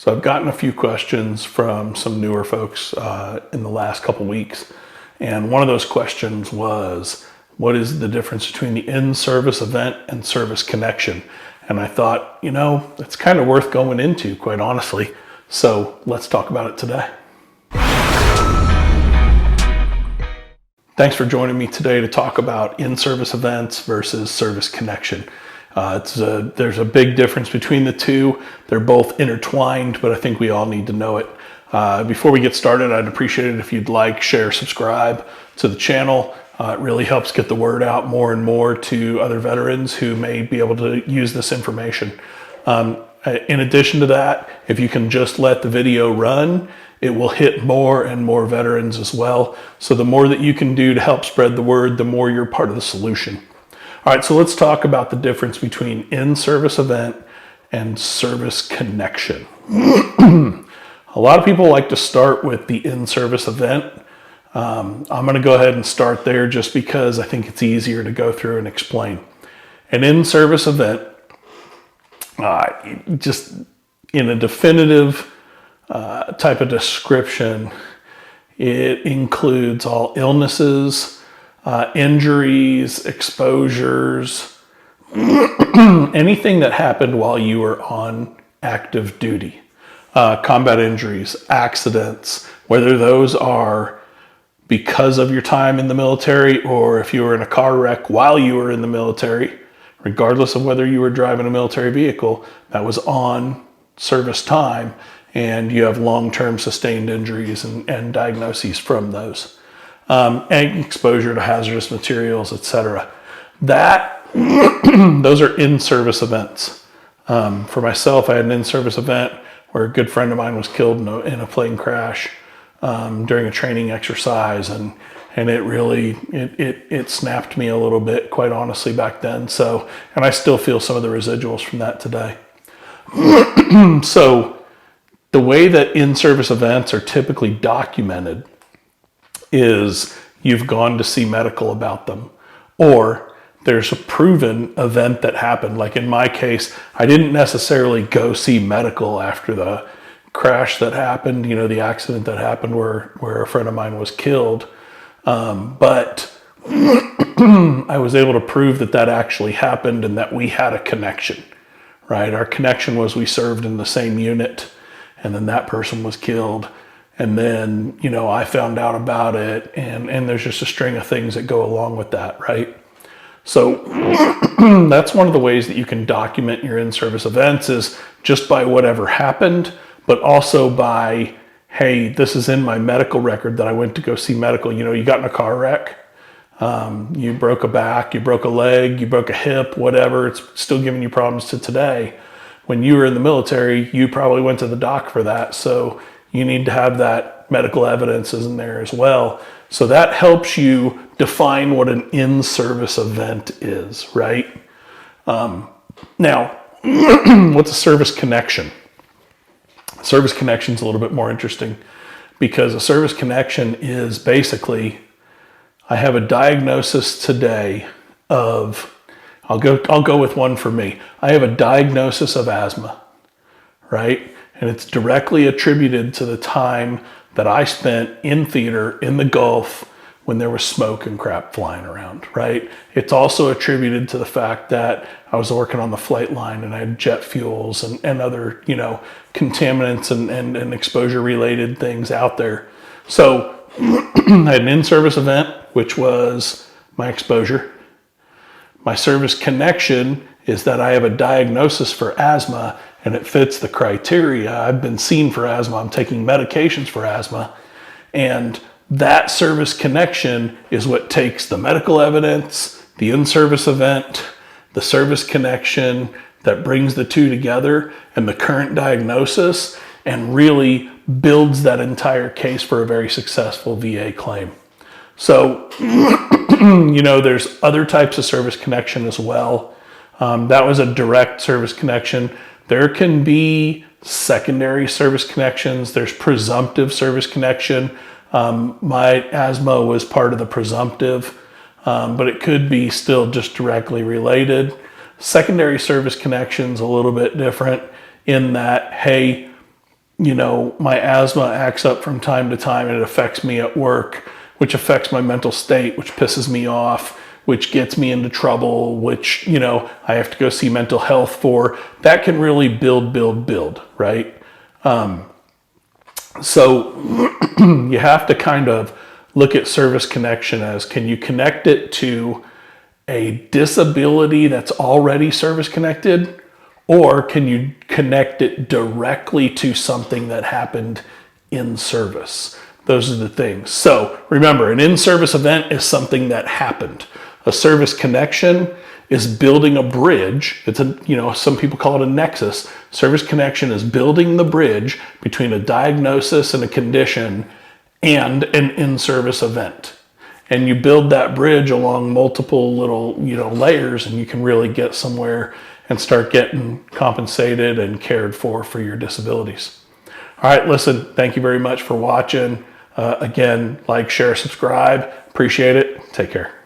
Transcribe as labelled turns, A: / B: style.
A: So I've gotten a few questions from some newer folks in the last couple weeks. And one of those questions was, what is the difference between the in-service event and service connection? And I thought, it's kind of worth going into, quite honestly. So let's talk about it today. Thanks for joining me today to talk about in-service events versus service connection. There's a big difference between the two. They're both intertwined, but I think we all need to know it. Before we get started, I'd appreciate it if you'd like, share, subscribe to the channel. It really helps get the word out more and more to other veterans who may be able to use this information. In addition to that, if you can just let the video run, it will hit more and more veterans as well. So the more that you can do to help spread the word, the more you're part of the solution. All right, so let's talk about the difference between in-service event and service connection. A lot of people like to start with the in-service event. I'm going to go ahead and start there just because I think it's easier to go through and explain. An in-service event, just in a definitive type of description, it includes all illnesses, injuries, exposures, anything that happened while you were on active duty. Combat injuries, accidents, whether those are because of your time in the military or if you were in a car wreck while you were in the military, regardless of whether you were driving a military vehicle, that was on service time and you have long-term sustained injuries and diagnoses from those. And exposure to hazardous materials, etc. Those are in-service events. For myself, I had an in-service event where a good friend of mine was killed in a plane crash during a training exercise, and it really it snapped me a little bit, quite honestly, back then. So, and I still feel some of the residuals from that today. So, the way that in-service events are typically documented is you've gone to see medical about them, or there's a proven event that happened. Like in my case, I didn't necessarily go see medical after the crash that happened, the accident that happened where a friend of mine was killed. But I was able to prove that actually happened and that we had a connection, right? Our connection was we served in the same unit, and then that person was killed. And then, I found out about it, and there's just a string of things that go along with that, right? So that's one of the ways that you can document your in-service events is just by whatever happened, but also by, hey, this is in my medical record that I went to go see medical. You got in a car wreck, you broke a back, you broke a leg, you broke a hip, whatever. It's still giving you problems to today. When you were in the military, you probably went to the doc for that. So you need to have that medical evidence in there as well. So that helps you define what an in-service event is, right? Now, what's a service connection? Service connection is a little bit more interesting because a service connection is basically, I have a diagnosis today of, I'll go with one for me. I have a diagnosis of asthma, right? And it's directly attributed to the time that I spent in theater in the Gulf when there was smoke and crap flying around, right? It's also attributed to the fact that I was working on the flight line and I had jet fuels and other, contaminants and exposure related things out there. So I had an in-service event, which was my exposure. My service connection is that I have a diagnosis for asthma and it fits the criteria. I've been seen for asthma. I'm taking medications for asthma. And that service connection is what takes the medical evidence, the in-service event, the service connection that brings the two together and the current diagnosis and really builds that entire case for a very successful VA claim. So, there's other types of service connection as well. That was a direct service connection. There can be secondary service connections. There's presumptive service connection. My asthma was part of the presumptive, but it could be still just directly related. Secondary service connection's a little bit different in that, hey, my asthma acts up from time to time and it affects me at work, which affects my mental state, which pisses me off, which gets me into trouble, which, I have to go see mental health for. That can really build, right? So you have to kind of look at service connection as, can you connect it to a disability that's already service connected? Or can you connect it directly to something that happened in service? Those are the things. So remember, an in-service event is something that happened. A service connection is building a bridge. It's some people call it a nexus. Service connection is building the bridge between a diagnosis and a condition and an in-service event. And you build that bridge along multiple little, layers, and you can really get somewhere and start getting compensated and cared for your disabilities. All right, listen, thank you very much for watching. Again, like, share, subscribe. Appreciate it. Take care.